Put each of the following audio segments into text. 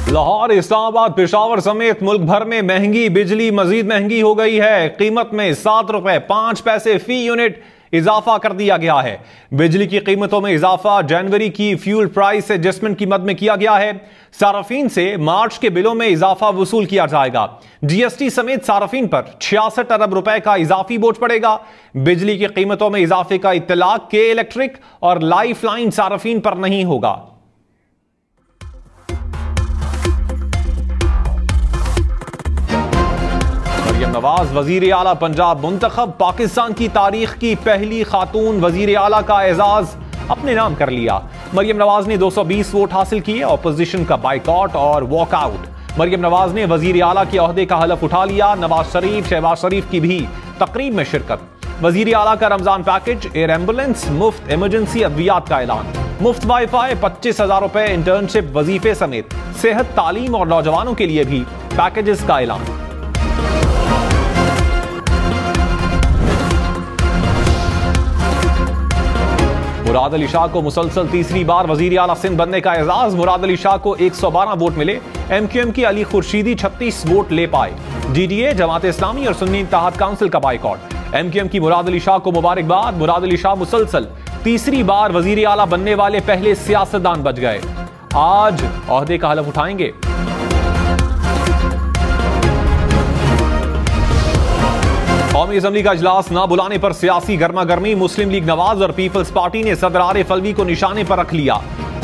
लाहौर, इस्लामाबाद, पेशावर समेत मुल्क भर में महंगी बिजली मजीद महंगी हो गई है। कीमत में 7 रुपए 5 पैसे फी यूनिट इजाफा कर दिया गया है। बिजली की कीमतों में इजाफा जनवरी की फ्यूल प्राइस एडजस्टमेंट की मद में किया गया है। सार्फिन से मार्च के बिलों में इजाफा वसूल किया जाएगा। जीएसटी समेत सार्फिन पर 66 अरब रुपए का इजाफी बोझ पड़ेगा। बिजली की कीमतों में इजाफे का इत्तलाक के इलेक्ट्रिक और लाइफ लाइन सार्फिन पर नहीं होगा। मरियम नवाज वजीर आला पंजाब मुंतखब, पाकिस्तान की तारीख की पहली खातून वजीर आला का एजाज अपने नाम कर लिया। मरियम नवाज ने 220 वोट हासिल किए। ऑपोजिशन का बाइकआउट और वॉकआउट। मरियम नवाज ने वजीर आला के ओहदे का हलफ उठा लिया। नवाज शरीफ, शहबाज शरीफ की भी तकरीब में शिरकत। वजीर आला का रमजान पैकेज, एयर एम्बुलेंस, मुफ्त इमरजेंसी अद्वियात का ऐलान, मुफ्त वाईफाई, 25,000 रुपए इंटर्नशिप वजीफे समेत सेहत, तालीम और नौजवानों के लिए भी पैकेजेस का ऐलान। मुराद अली शाह को मुसलसल तीसरी बार वजीर आला सिंध बनने का एजाज। मुराद अली शाह को 112 वोट मिले। एमक्यूएम की अली खुर्शीदी 36 वोट ले पाए। डीडीए, जमात इस्लामी और सुन्नी इत्तेहाद काउंसिल का बाइकआउट। एमक्यूएम की मुराद अली शाह को मुबारकबाद। मुराद अली शाह मुसलसल तीसरी बार वजीर आला बनने वाले पहले सियासतदान बच गए। आज ओहदे का हलफ उठाएंगे। कौमी असम्बली का इजलास न बुलाने पर सियासी गर्मा गर्मी। मुस्लिम लीग नवाज और पीपल्स पार्टी ने सदर आरिफ अलवी को निशाने पर रख लिया।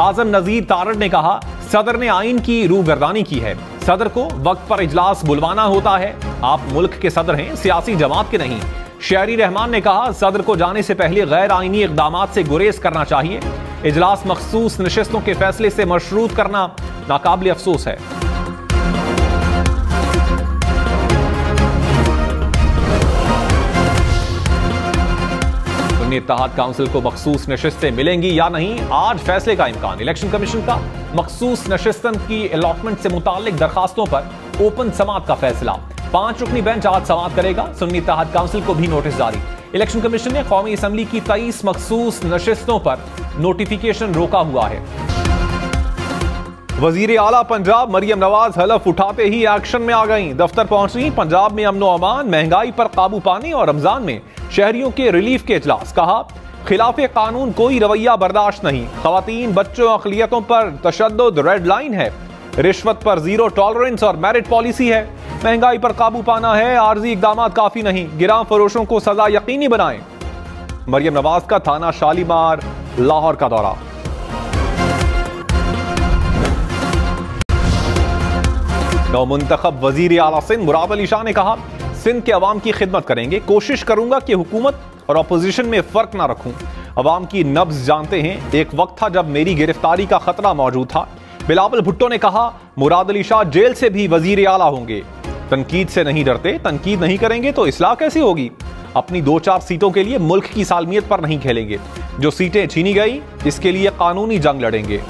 आजम नजीर तारड़ ने कहा, सदर ने आइन की रूगर्दानी की है। सदर को वक्त पर इजलास बुलवाना होता है। आप मुल्क के सदर हैं, सियासी जमात के नहीं। शहरी रहमान ने कहा, सदर को जाने से पहले गैर आइनी इकदामात से गुरेज करना चाहिए। इजलास मखसूस नशिस्तों के फैसले से मशरूत करना नाकाबिल अफसोस है। इत्तेहाद काउंसिल को मखसूस नशिस्तें मिलेंगी या नहीं, आज फैसले का इम्कान। इलेक्शन कमीशन का मखसूस नशिस्तन की अलॉटमेंट से मुताल्लिक दरखास्तों पर ओपन समाअत का फैसला। 5 रुकनी बेंच आज समाअत करेगा। सुन्नी इत्तेहाद काउंसिल को भी नोटिस जारी। इलेक्शन कमीशन ने कौमी असम्बली की 23 मखसूस नशिस्तों पर नोटिफिकेशन रोका हुआ है। वजीर आला पंजाब मरियम नवाज हलफ उठाते ही एक्शन में आ गईं। दफ्तर पहुंची। पंजाब में अमनो अमान, महंगाई पर काबू पाने और रमजान में शहरियों के रिलीफ के इजलास। कहा, खिलाफे कानून कोई रवैया बर्दाश्त नहीं। खवातीन, बच्चों, अक़लियतों पर तशद्दुद रेड लाइन है। रिश्वत पर जीरो टॉलरेंस और मेरिट पॉलिसी है। महंगाई पर काबू पाना है, आर्जी इकदाम काफी नहीं। गिरां फरोशों को सजा यकीनी बनाएं। मरियम नवाज का थाना शालीमार लाहौर का दौरा। नौमुंतखब वजीर आला सिंध मुराद अली शाह ने कहा, सिंध के अवाम की खिदमत करेंगे। कोशिश करूंगा कि हुकूमत और अपोजिशन में फर्क ना रखूं। अवाम की नब्ज जानते हैं। एक वक्त था जब मेरी गिरफ्तारी का खतरा मौजूद था। बिलावल भुट्टो ने कहा, मुराद अली शाह जेल से भी वजीर आला होंगे। तनकीद से नहीं डरते। तनकीद नहीं करेंगे तो इस्लाह कैसी होगी। अपनी 2-4 सीटों के लिए मुल्क की सालमियत पर नहीं खेलेंगे। जो सीटें छीनी गई, इसके लिए कानूनी जंग लड़ेंगे।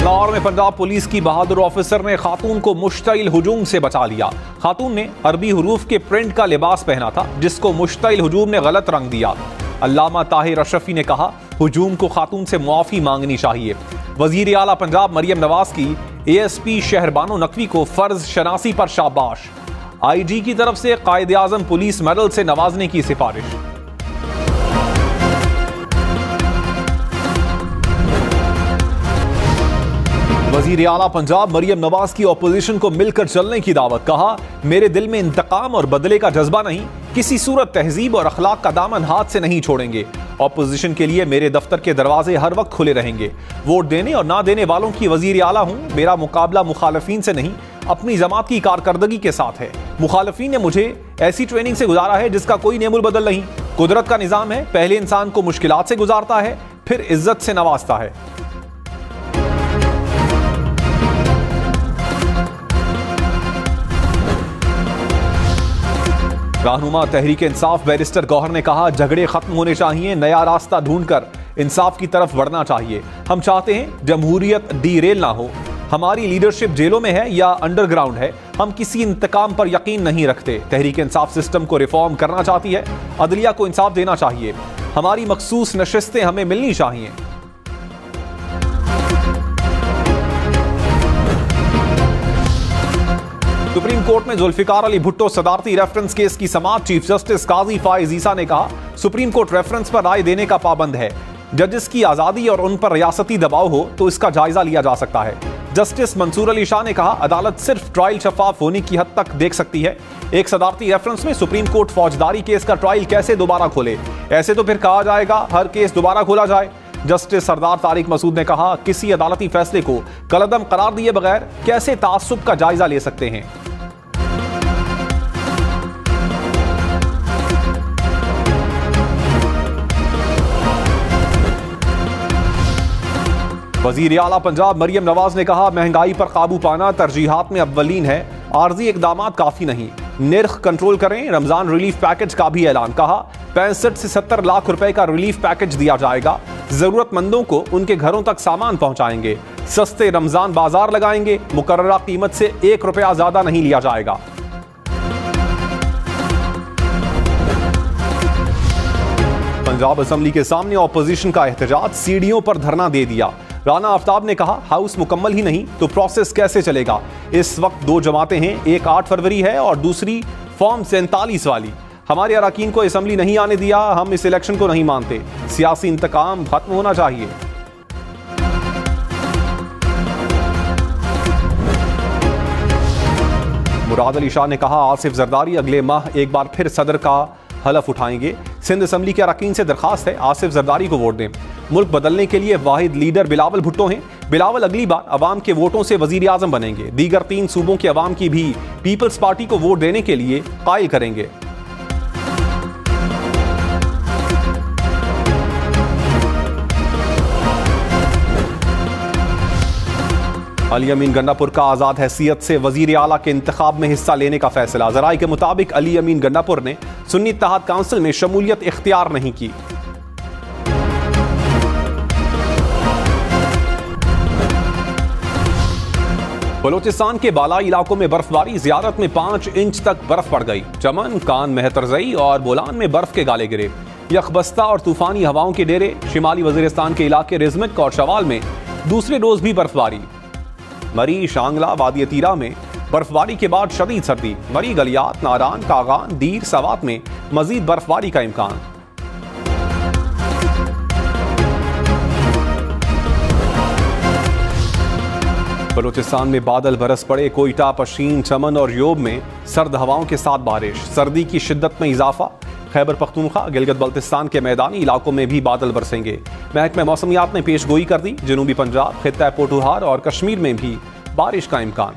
लाहौर में पंजाब पुलिस की बहादुर ऑफिसर ने खातून को मुश्तइल हुजूम से बचा लिया। खातून ने अरबी हुरूफ के प्रिंट का लिबास पहना था, जिसको मुश्तइल हुजूम ने गलत रंग दिया। अल्लामा ताहिर अशरफी ने कहा, हुजूम को खातून से मुआफी मांगनी चाहिए। वजीर आला पंजाब मरियम नवाज की ASP शहरबानो नकवी को फर्ज शनासी पर शाबाश। IG की तरफ से कायद आजम पुलिस मेडल से नवाजने की सिफारिश। वजीर आला पंजाब मरियम नवाज की ऑपोजिशन को मिलकर चलने की दावत। कहा, मेरे दिल में इंतकाम और बदले का जज्बा नहीं। किसी सूरत तहजीब और अखलाक का दामन हाथ से नहीं छोड़ेंगे। ऑपोजिशन के लिए मेरे दफ्तर के दरवाजे हर वक्त खुले रहेंगे। वोट देने और ना देने वालों की वजीर आला हूं। मेरा मुकाबला मुखालफीन से नहीं, अपनी जमात की कारकर्दगी के साथ है। मुखालफीन ने मुझे ऐसी ट्रेनिंग से गुजारा है जिसका कोई नेमुल बदल नहीं। कुदरत का निजाम है, पहले इंसान को मुश्किलात से गुजारता है, फिर इज्जत से नवाजता है। रहनुमा तहरीक इंसाफ बैरिस्टर गौहर ने कहा, झगड़े खत्म होने चाहिए। नया रास्ता ढूंढकर इंसाफ की तरफ बढ़ना चाहिए। हम चाहते हैं जमहूरियत डीरेल ना हो। हमारी लीडरशिप जेलों में है या अंडरग्राउंड है, हम किसी इंतकाम पर यकीन नहीं रखते। तहरीक इंसाफ सिस्टम को रिफॉर्म करना चाहती है, अदलिया को इंसाफ देना चाहिए, हमारी मखसूस नशिस्तें हमें मिलनी चाहिए। सुप्रीम कोर्ट में जुल्फिकार अली भुट्टो सदारती रेफरेंस केस की समाअत चीफ जस्टिस काजी फाइज ईसा ने कहा, सुप्रीम कोर्ट रेफरेंस पर राय देने का पाबंद है। जजेस की आजादी और उन पर रियासती दबाव हो तो इसका जायजा लिया जा सकता है। जस्टिस मंसूर अली शाह ने कहा, अदालत सिर्फ ट्रायल शफाफ होने की हद तक देख सकती है। एक सदारती रेफरेंस में सुप्रीम कोर्ट फौजदारी केस का ट्रायल कैसे दोबारा खोले? ऐसे तो फिर कहा जाएगा हर केस दोबारा खोला जाए। जस्टिस सरदार तारिक मसूद ने कहा, किसी अदालती फैसले को कलअदम करार दिए बगैर कैसे तासुब का जायजा ले सकते हैं। वजीर आला पंजाब मरियम नवाज ने कहा, महंगाई पर काबू पाना तरजीहात में अव्वलीन है, आर्जी इकदामात काफी नहीं, निर्ख कंट्रोल करें। रमजान रिलीफ पैकेज का भी ऐलान, कहा 65 से 70 लाख रुपए का रिलीफ पैकेज दिया जाएगा, जरूरतमंदों को उनके घरों तक सामान पहुंचाएंगे, सस्ते रमजान बाजार लगाएंगे, मुकर्ररा कीमत से 1 रुपया ज्यादा नहीं लिया जाएगा। पंजाब असेंबली के सामने ऑपोजिशन का एहतजाज, सीढ़ियों पर धरना दे दिया। राना आफ्ताब ने कहा, हाउस मुकम्मल ही नहीं तो प्रोसेस कैसे चलेगा? इस वक्त 2 जमातें हैं, एक 8 फरवरी है और दूसरी फॉर्म 47 वाली। हमारे अरकान को असेंबली नहीं आने दिया, हम इस इलेक्शन को नहीं मानते, सियासी इंतकाम खत्म होना चाहिए। मुराद अली शाह ने कहा, आसिफ जरदारी अगले माह एक बार फिर सदर का हलफ उठाएंगे। सिंध असेंबली के अरकान से दरखास्त है, आसिफ जरदारी को वोट दें। मुल्क बदलने के लिए वाहिद लीडर बिलावल भुट्टो हैं। बिलावल अगली बार अवाम के वोटों से वजीर आजम बनेंगे। दीगर 3 सूबों के अवाम की भी पीपल्स पार्टी को वोट देने के लिए कायल करेंगे। अली अमीन गन्नापुर का आजाद हैसियत से वजीर आला के इंतखाब में हिस्सा लेने का फैसला। जराए के मुताबिक अली अमीन गन्नापुर ने सुन्नी इत्तेहाद काउंसिल में शमूलियत इख्तियार नहीं की। बलोचिस्तान के बालाई इलाकों में बर्फबारी, ज़ियारत में 5 इंच तक बर्फ पड़ गई। चमन, कान, मेहतरजई और बोलान में बर्फ के गाले गिरे। यखबस्ता और तूफानी हवाओं के डेरे। शिमाली वजीरिस्तान के इलाके रिजमिक और शवाल में दूसरे रोज भी बर्फबारी। मरी, शांगला, वादी तीरा में बर्फबारी के बाद शदीद सर्दी। मरी, गलियात, नारान, कागान, दीर, सवात में मजीद बर्फबारी का इम्कान। बलूचिस्तान में बादल बरस पड़े। कोयटा, पशीन, चमन और योब में सर्द हवाओं के साथ बारिश। सर्दी की शिद्दत में इजाफा। खैबर पख्तूनख्वा, गिलगित बल्तिस्तान के मैदानी इलाकों में भी बादल बरसेंगे। महकमा मौसमियात ने पेश गोई कर दी, जनूबी पंजाब, खित्ता पोठुहार और कश्मीर में भी बारिश का इम्कान।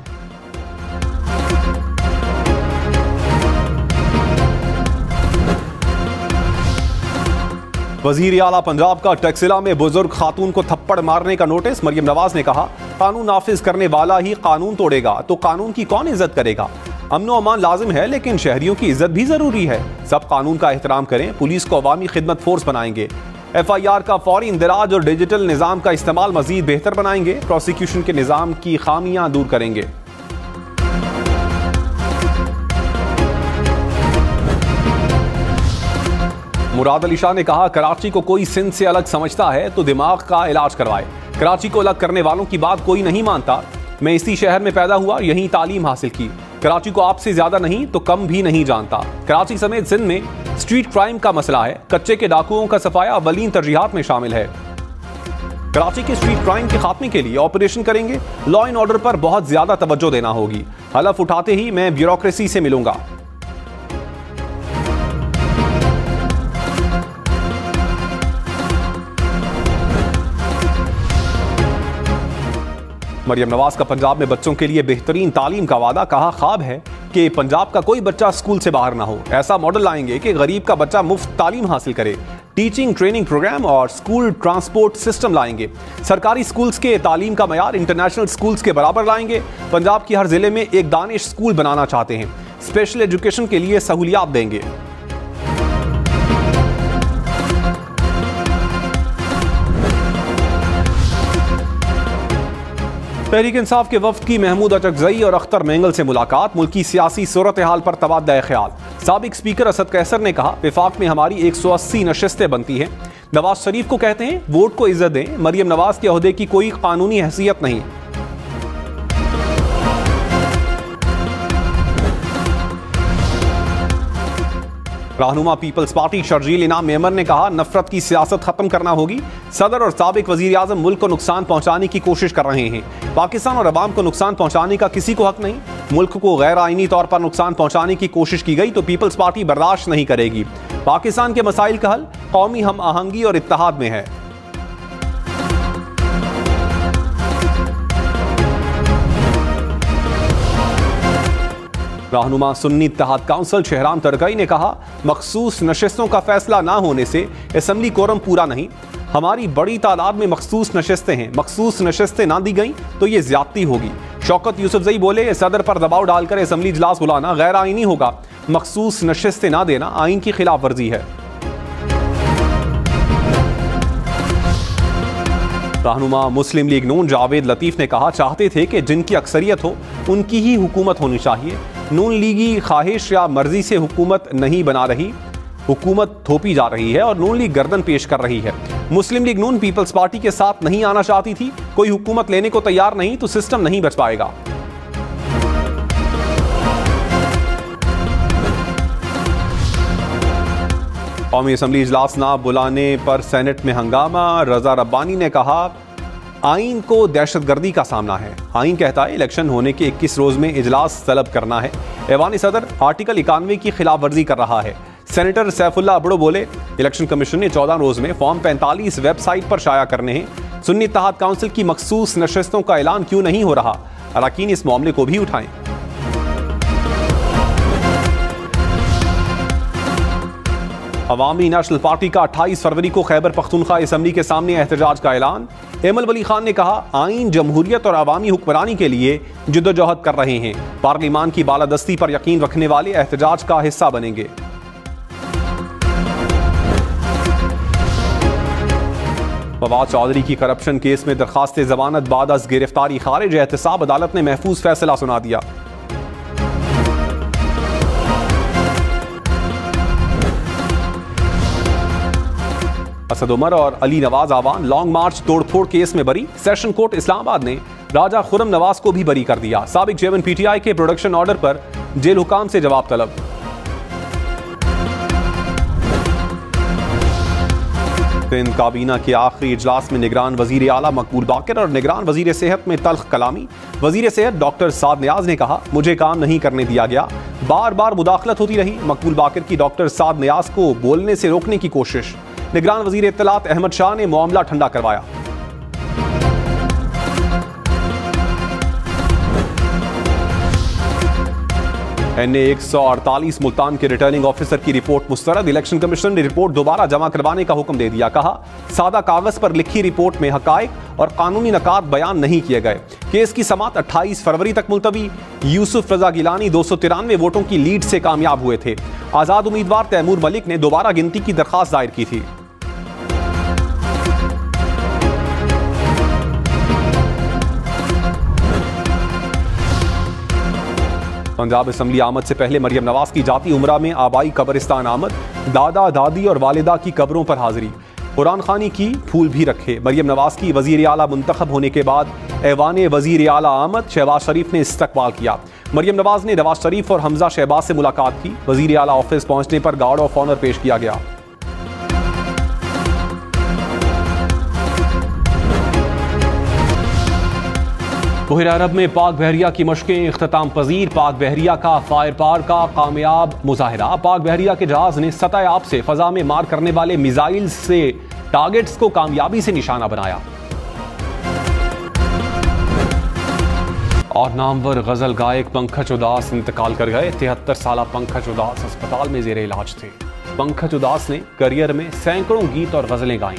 वजीर आला पंजाब का टैक्सिला में बुजुर्ग खातून को थप्पड़ मारने का नोटिस। मरियम नवाज ने कहा, कानून नाफिज करने वाला ही कानून तोड़ेगा तो कानून की कौन इज्जत करेगा? अमनो अमान लाजिम है लेकिन शहरियों की इज्जत भी जरूरी है। सब कानून का एहतराम करें। पुलिस को अवामी खिदमत फोर्स बनाएंगे। FIR का फौरी इंदराज और डिजिटल निज़ाम का इस्तेमाल मजीद बेहतर बनाएंगे। प्रोसिक्यूशन के निज़ाम की खामियां दूर करेंगे। मुराद अली शाह ने कहा, कराची को कोई सिंध से अलग समझता है तो दिमाग का इलाज करवाए। कराची को अलग करने वालों की बात कोई नहीं मानता। मैं इसी शहर में पैदा हुआ, यहीं तालीम हासिल की। कराची को आपसे ज्यादा नहीं तो कम भी नहीं जानता। कराची समेत सिंध में स्ट्रीट क्राइम का मसला है। कच्चे के डाकुओं का सफाया अव्वलीन तरजीहात में शामिल है। कराची के स्ट्रीट क्राइम के खात्मे के लिए ऑपरेशन करेंगे। लॉ एंड ऑर्डर पर बहुत ज्यादा तवज्जो देना होगी। हलफ उठाते ही मैं ब्यूरोक्रेसी से मिलूंगा। मरियम नवाज का पंजाब में बच्चों के लिए बेहतरीन तालीम का वादा। कहा, ख्वाब है कि पंजाब का कोई बच्चा स्कूल से बाहर ना हो। ऐसा मॉडल लाएंगे कि गरीब का बच्चा मुफ्त तालीम हासिल करे। टीचिंग ट्रेनिंग प्रोग्राम और स्कूल ट्रांसपोर्ट सिस्टम लाएंगे। सरकारी स्कूल्स के तालीम का मयार इंटरनेशनल स्कूल्स के बराबर लाएंगे। पंजाब की हर जिले में एक दानिश स्कूल बनाना चाहते हैं। स्पेशल एजुकेशन के लिए सहूलियात देंगे। तहरीक इंसाफ के वफ्द की महमूद अचकजई और अख्तर मेंगल से मुलाकात, मुल्की सियासी सूरत हाल पर तबादला ख्याल। साबिक स्पीकर असद कैसर ने कहा, विफाक में हमारी 180 नशिस्तें बनती हैं। नवाज शरीफ को कहते हैं वोट को इज्जत दें, मरियम नवाज के ओहदे की कोई कानूनी हैसियत नहीं। रहनुमा पीपल्स पार्टी शर्जील इनाम मेमर ने कहा, नफरत की सियासत खत्म करना होगी। सदर और साबिक वजीर आजम मुल्क को नुकसान पहुंचाने की कोशिश कर रहे हैं। पाकिस्तान और अवाम को नुकसान पहुंचाने का किसी को हक नहीं। मुल्क को गैर आईनी तौर पर नुकसान पहुंचाने की कोशिश की गई तो पीपल्स पार्टी बर्दाश्त नहीं करेगी। पाकिस्तान के मसाइल का हल कौमी हम आहंगी और इत्तेहाद में है। रहनुमा सुन्नी इत्तेहाद काउंसिल शहराम तरकई ने कहा, मखसूस नशिस्तों का फैसला ना होने से असम्बली कोरम पूरा नहीं। हमारी बड़ी तादाद में मखसूस नशिस्तें हैं, मखसूस नशिस्तें ना दी गई तो ये ज्यादती होगी। शौकत यूसुफजई बोले, सदर पर दबाव डालकर असम्बली इजलास बुलाना गैर आईनी होगा। मखसूस नशिस्तें ना देना आइन की खिलाफ वर्जी है। रहनुमा मुस्लिम लीग नून जावेद लतीफ ने कहा, चाहते थे कि जिनकी अक्सरियत हो उनकी ही हुकूमत होनी चाहिए। नून लीगी ख्वाहिश या मर्जी से हुकूमत नहीं बना रही, हुकूमत थोपी जा रही है और नून लीग गर्दन पेश कर रही है। मुस्लिम लीग नून पीपल्स पार्टी के साथ नहीं आना चाहती थी, कोई हुकूमत लेने को तैयार नहीं तो सिस्टम नहीं बच पाएगा। कौमी असम्बली इजलास ना बुलाने पर सेनेट में हंगामा। रजा रब्बानी ने कहा, आइन को दहशतगर्दी का सामना है। आइन कहता है इलेक्शन होने के 21 रोज में इजलास तलब करना है। ऐवान सदर आर्टिकल 91 की खिलाफ वर्जी कर रहा है। सेनेटर सैफुल्लाह अबड़ो बोले, इलेक्शन कमीशन ने 14 रोज में फॉर्म 45 वेबसाइट पर शाया करने हैं। सुन्नी इत्तेहाद काउंसिल की मखसूस नशिस्तों का ऐलान क्यों नहीं हो रहा? अरकान इस मामले को भी उठाएं। अवामी नेशनल पार्टी का 28 फरवरी को खैबर पख्तूनख्वा असम्बली के सामने एहतजाज का ऐलान। एमल वली खान ने कहा, आइन जमहूरियत और अवामी हुक्मरानी के लिए जिद्दोजहद कर रहे हैं। पार्लिमान की बालादस्ती पर यकीन रखने वाले एहतजाज का हिस्सा बनेंगे। फवाद चौधरी की करप्शन केस में दरखास्त जमानत बाद अज गिरफ्तारी खारिज। एहतसाब अदालत ने महफूज फैसला सुना दिया। असद उमर और अली नवाज आवान लॉन्ग मार्च तोड़फोड़ केस में बरी। सेशन कोर्ट इस्लामाबाद ने राजा खुरम नवाज को भी बरी कर दिया। साबिक चेयरमैन पीटीआई के प्रोडक्शन ऑर्डर पर जेल हुकाम से जवाब तलब। सिंध काबीना के आखिरी इजलास में निगरान वजीर आला मकबूल बाकर और निगरान वजीर सेहत में तल्ख कलामी। वजीर सेहत डॉक्टर साद नियाज ने कहा, मुझे काम नहीं करने दिया गया, बार बार मुदाखलत होती रही। मकबूल बाकर की डॉक्टर साद नियाज को बोलने से रोकने की कोशिश। निगरान वजीर इत्तलात अहमद शाह ने मामला ठंडा करवाया। NA 148 मुल्तान के रिटर्निंग ऑफिसर की रिपोर्ट मुस्तरद। इलेक्शन कमीशन ने रिपोर्ट दोबारा जमा करवाने का हुक्म दे दिया। कहा, सादा कागज पर लिखी रिपोर्ट में हकायक और कानूनी नकात बयान नहीं किए गए। केस की समाअत 28 फरवरी तक मुलतवी। यूसुफ रजा गिलानी 293 वोटों की लीड से कामयाब हुए थे। आजाद उम्मीदवार तैमूर मलिक ने दोबारा गिनती की दरखास्त दायर की थी। पंजाब असम्बली आमद से पहले मरियम नवाज की जाती उमरा में आबाई कब्रिस्तान आमद। दादा दादी और वालिदा की कब्रों पर हाजिरी। कुरान खानी की, फूल भी रखे। मरियम नवाज की वजीर आला मुंतखब होने के बाद ऐवान वजीर आला आमद। शहबाज शरीफ ने इस्तकबाल किया। मरियम नवाज ने नवाज शरीफ और हमजा शहबाज से मुलाकात की। वजीर आला ऑफिस पहुंचने पर गार्ड ऑफ ऑनर पेश किया गया। बहर अरब में पाक बहरिया की मशकें इख्तिताम पजीर। पाक बहरिया का फायर पावर का कामयाब मुजाहिरा। पाक बहरिया के जहाज ने सतह आब से फजा में मार करने वाले मिसाइल से टारगेट्स को कामयाबी से निशाना बनाया। और नामवर गजल गायक पंकज उदास इंतकाल कर गए। 73 साला पंकज उदास अस्पताल में जेर इलाज थे। पंकज उदास ने करियर में सैकड़ों गीत और गजलें गाईं।